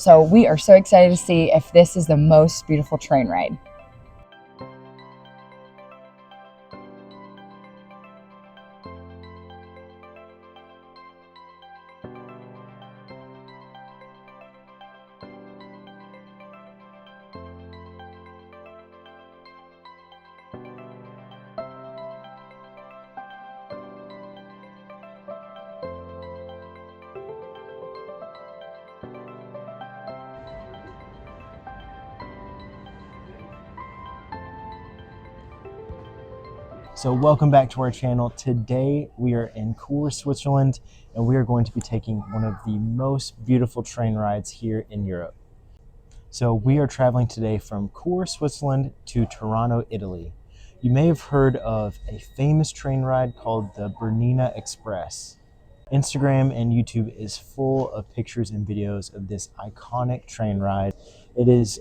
So we are so excited to see if this is the most beautiful train ride. So welcome back to our channel. Today we are in Chur, Switzerland, and we are going to be taking one of the most beautiful train rides here in Europe. So we are traveling today from Chur, Switzerland to Tirano, Italy. You may have heard of a famous train ride called the Bernina Express. Instagram and YouTube is full of pictures and videos of this iconic train ride. It is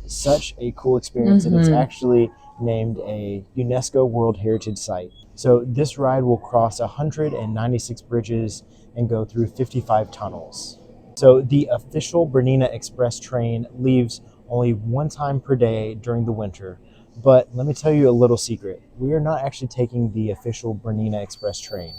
such a cool experience, and it's actually named a UNESCO World Heritage Site. So this ride will cross 196 bridges and go through 55 tunnels. So the official Bernina Express train leaves only one time per day during the winter. But let me tell you a little secret. We are not actually taking the official Bernina Express train.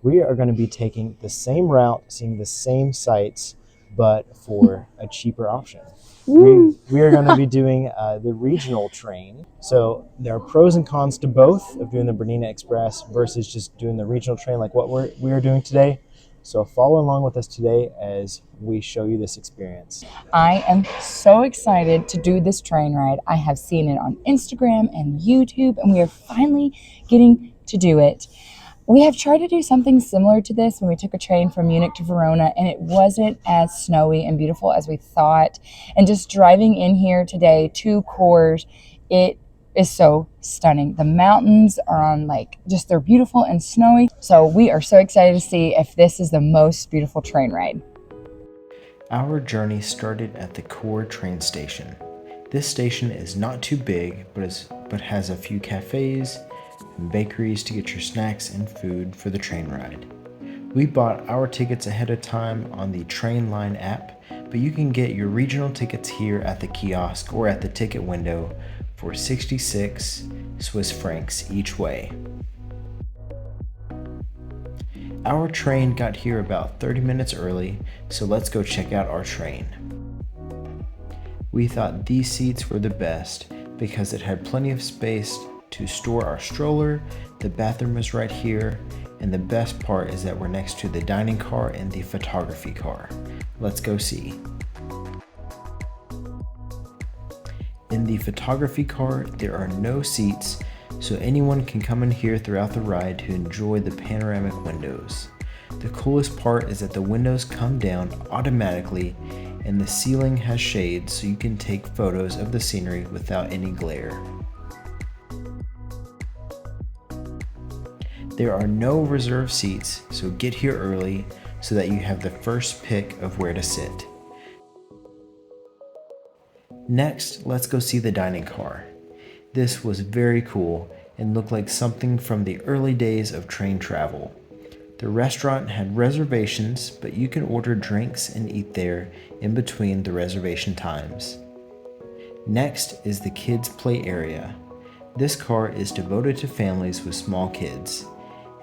We are going to be taking the same route, seeing the same sights, but for a cheaper option. We are going to be doing the regional train. So there are pros and cons to both of doing the Bernina Express versus just doing the regional train like what we are doing today. So follow along with us today as we show you this experience. I am so excited to do this train ride. I have seen it on Instagram and YouTube, and we are finally getting to do it. We have tried to do something similar to this when we took a train from Munich to Verona, and it wasn't as snowy and beautiful as we thought. And just driving in here today to Chur, it is so stunning. The mountains are on they're beautiful and snowy. So we are so excited to see if this is the most beautiful train ride. Our journey started at the Chur train station. This station is not too big, but has a few cafes and bakeries to get your snacks and food for the train ride. We bought our tickets ahead of time on the Trainline app, but you can get your regional tickets here at the kiosk or at the ticket window for 66 Swiss francs each way. Our train got here about 30 minutes early, so let's go check out our train. We thought these seats were the best because it had plenty of space to store our stroller, the bathroom is right here, and the best part is that we're next to the dining car and the photography car. Let's go see. In the photography car, there are no seats, so anyone can come in here throughout the ride to enjoy the panoramic windows. The coolest part is that the windows come down automatically and the ceiling has shades so you can take photos of the scenery without any glare. There are no reserved seats, so get here early so that you have the first pick of where to sit. Next, let's go see the dining car. This was very cool and looked like something from the early days of train travel. The restaurant had reservations, but you can order drinks and eat there in between the reservation times. Next is the kids' play area. This car is devoted to families with small kids.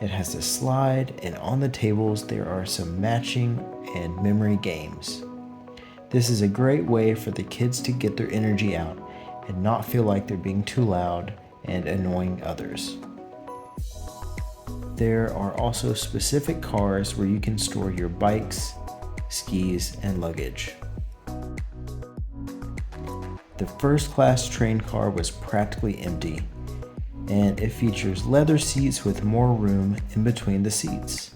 It has a slide, and on the tables there are some matching and memory games. This is a great way for the kids to get their energy out and not feel like they're being too loud and annoying others. There are also specific cars where you can store your bikes, skis, and luggage. The first class train car was practically empty, and it features leather seats with more room in between the seats.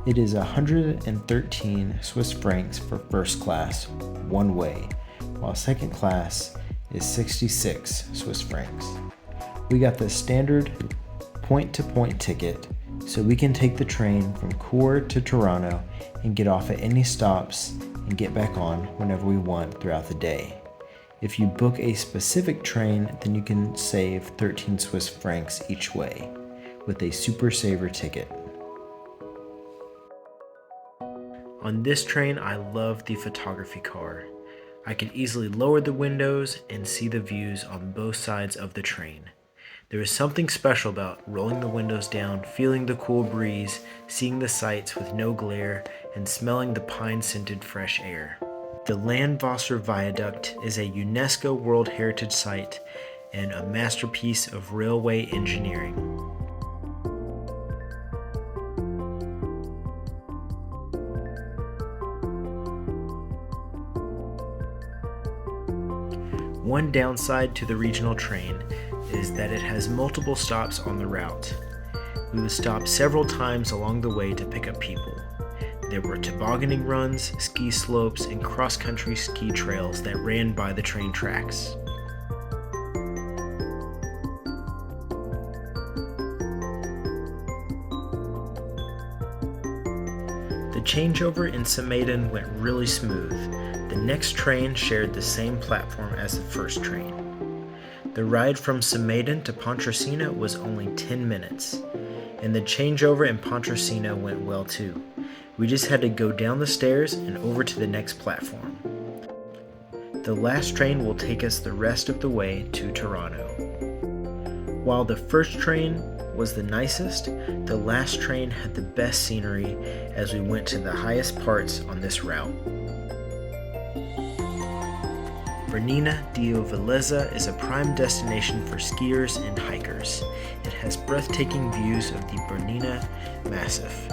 It is 113 Swiss francs for first class, one way, while second class is 66 Swiss francs. We got the standard point-to-point ticket, so we can take the train from Chur to Tirano and get off at any stops and get back on whenever we want throughout the day. If you book a specific train, then you can save 13 Swiss francs each way with a Super Saver ticket. On this train, I love the photography car. I can easily lower the windows and see the views on both sides of the train. There is something special about rolling the windows down, feeling the cool breeze, seeing the sights with no glare, and smelling the pine-scented fresh air. The Landwasser Viaduct is a UNESCO World Heritage Site and a masterpiece of railway engineering. One downside to the regional train is that it has multiple stops on the route. We would stop several times along the way to pick up people. There were tobogganing runs, ski slopes, and cross-country ski trails that ran by the train tracks. The changeover in Samaden went really smooth. The next train shared the same platform as the first train. The ride from Samaden to Pontresina was only 10 minutes, and the changeover in Pontresina went well too. We just had to go down the stairs and over to the next platform. The last train will take us the rest of the way to Tirano. While the first train was the nicest, the last train had the best scenery as we went to the highest parts on this route. Bernina is a prime destination for skiers and hikers. It has breathtaking views of the Bernina Massif.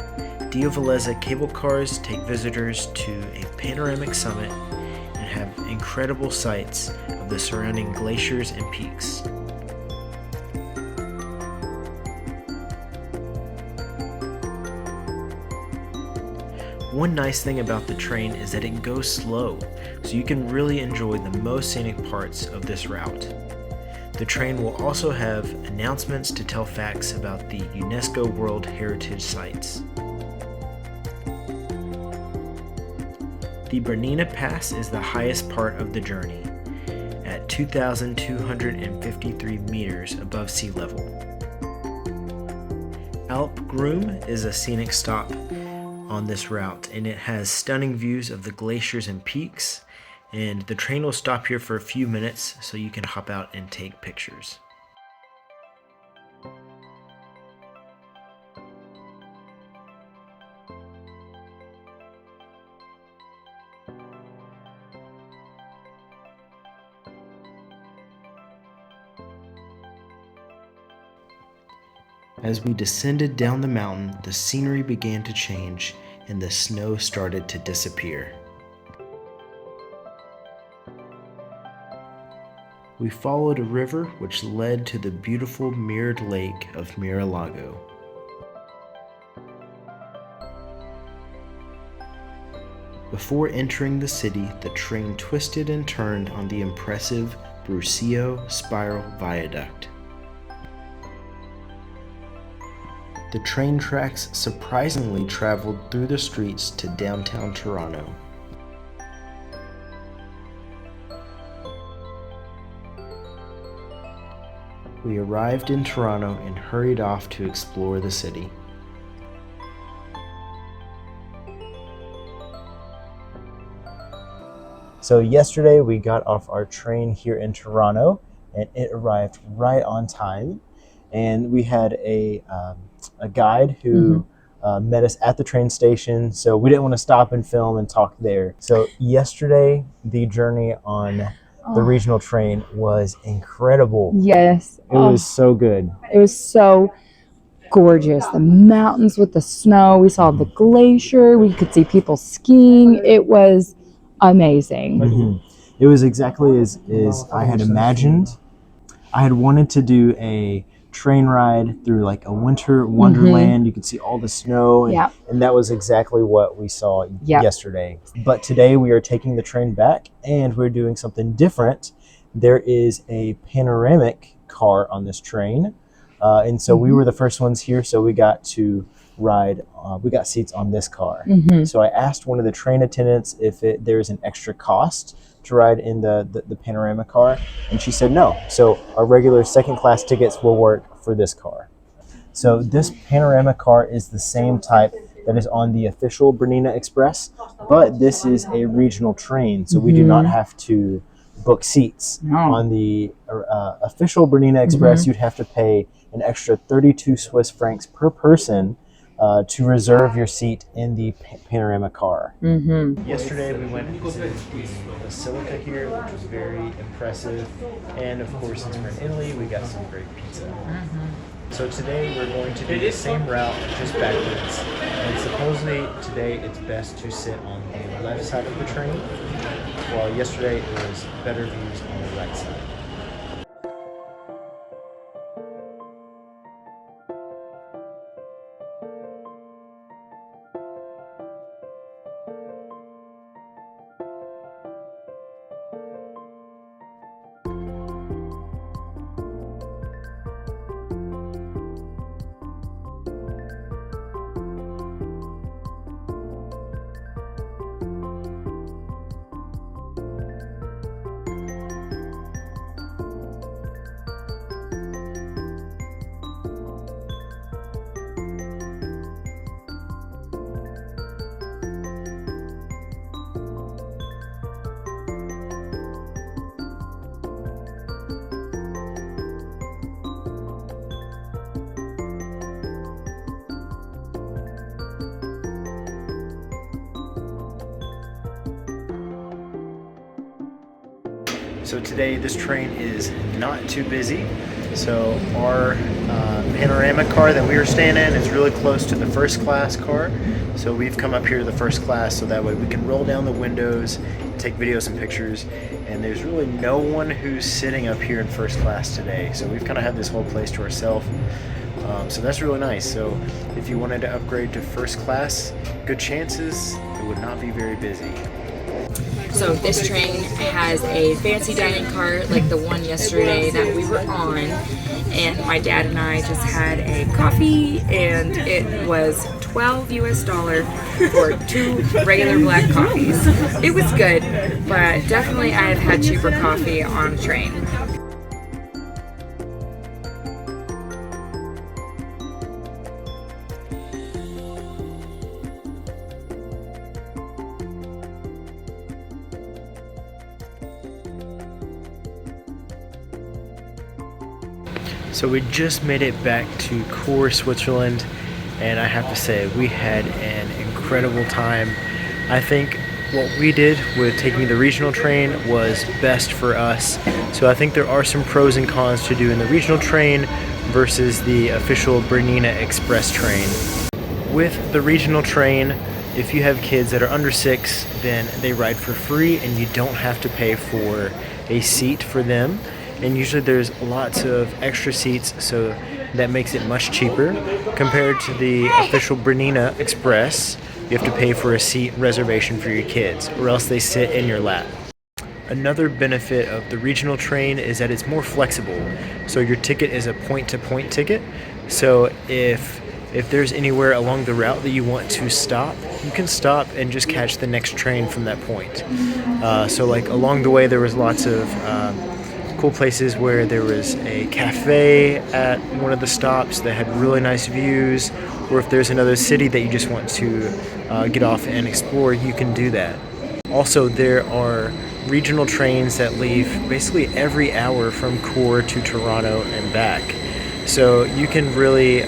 Diavolezza cable cars take visitors to a panoramic summit and have incredible sights of the surrounding glaciers and peaks. One nice thing about the train is that it goes slow, so you can really enjoy the most scenic parts of this route. The train will also have announcements to tell facts about the UNESCO World Heritage Sites. The Bernina Pass is the highest part of the journey, at 2,253 meters above sea level. Alp Grüm is a scenic stop on this route, and it has stunning views of the glaciers and peaks, and the train will stop here for a few minutes so you can hop out and take pictures. As we descended down the mountain, the scenery began to change and the snow started to disappear. We followed a river which led to the beautiful mirrored lake of Miralago. Before entering the city, the train twisted and turned on the impressive Brusio Spiral Viaduct. The train tracks surprisingly traveled through the streets to downtown Tirano. We arrived in Tirano and hurried off to explore the city. So yesterday we got off our train here in Tirano and it arrived right on time. And we had a guide who met us at the train station, so we didn't want to stop and film and talk there. So yesterday, the journey on the regional train was incredible. Yes. It was so good. It was so gorgeous. The mountains with the snow. We saw the glacier. We could see people skiing. It was amazing. It was exactly as I had imagined. I had wanted to do a train ride through like a winter wonderland. You could see all the snow, and that was exactly what we saw yesterday. But today we are taking the train back and we're doing something different. There is a panoramic car on this train, and so we were the first ones here, so we got to ride. We got seats on this car. So I asked one of the train attendants if there's an extra cost to ride in the panorama car, and she said no. So our regular second class tickets will work for this car. So this panorama car is the same type that is on the official Bernina Express, but this is a regional train, so we do not have to book seats. No. On the official Bernina Express, you'd have to pay an extra 32 Swiss francs per person to reserve your seat in the panorama car. Yesterday we went and visited the Basilica here, which was very impressive, and of course since we're in Italy we got some great pizza. So today we're going to do the same route, just backwards, and supposedly today it's best to sit on the left side of the train, while yesterday it was better views on the right side. So today this train is not too busy. So our panorama car that we were staying in is really close to the first class car. So we've come up here to the first class so that way we can roll down the windows, take videos and pictures, and there's really no one who's sitting up here in first class today. So we've kind of had this whole place to ourselves. So that's really nice. So if you wanted to upgrade to first class, good chances it would not be very busy. So this train has a fancy dining car like the one yesterday that we were on, and my dad and I just had a coffee, and it was $12 US for 2 regular black coffees. It was good, but definitely I have had cheaper coffee on a train. So we just made it back to Chur, Switzerland, and I have to say we had an incredible time. I think what we did with taking the regional train was best for us. So I think there are some pros and cons to doing the regional train versus the official Bernina Express train. With the regional train, if you have kids that are under 6, then they ride for free and you don't have to pay for a seat for them. And usually there's lots of extra seats, so that makes it much cheaper. Compared to the official Bernina Express, you have to pay for a seat reservation for your kids, or else they sit in your lap. Another benefit of the regional train is that it's more flexible. So your ticket is a point-to-point ticket. So if there's anywhere along the route that you want to stop, you can stop and just catch the next train from that point. So like along the way there was lots of cool places where there was a cafe at one of the stops that had really nice views, or if there's another city that you just want to get off and explore, you can do that. Also, there are regional trains that leave basically every hour from Chur to Tirano and back. So you can really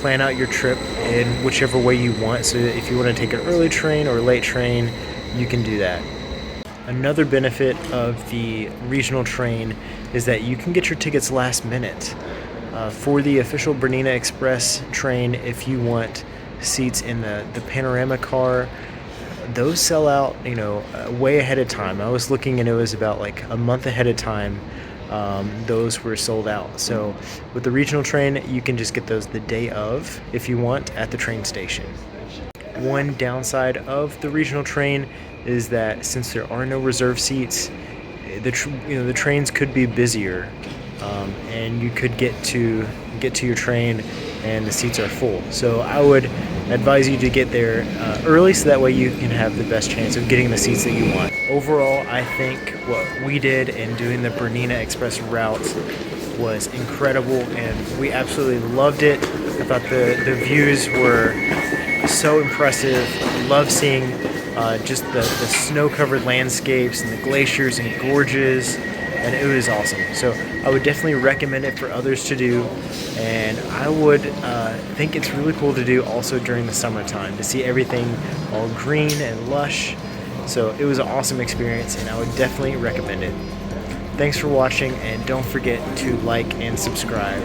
plan out your trip in whichever way you want. So if you want to take an early train or a late train, you can do that. Another benefit of the regional train is that you can get your tickets last minute. For the official Bernina Express train, if you want seats in the panorama car, those sell out, way ahead of time. I was looking and it was about like a month ahead of time. Those were sold out. So with the regional train, you can just get those the day of if you want at the train station. One downside of the regional train is that since there are no reserve seats, the trains could be busier, and you could get to your train and the seats are full. So I would advise you to get there early so that way you can have the best chance of getting the seats that you want. Overall, I think what we did in doing the Bernina Express route was incredible and we absolutely loved it. I thought the views were so impressive. Love seeing just the snow-covered landscapes and the glaciers and gorges, and it was awesome. So I would definitely recommend it for others to do, and I would think it's really cool to do also during the summertime to see everything all green and lush. So it was an awesome experience, and I would definitely recommend it. Thanks for watching, and don't forget to like and subscribe.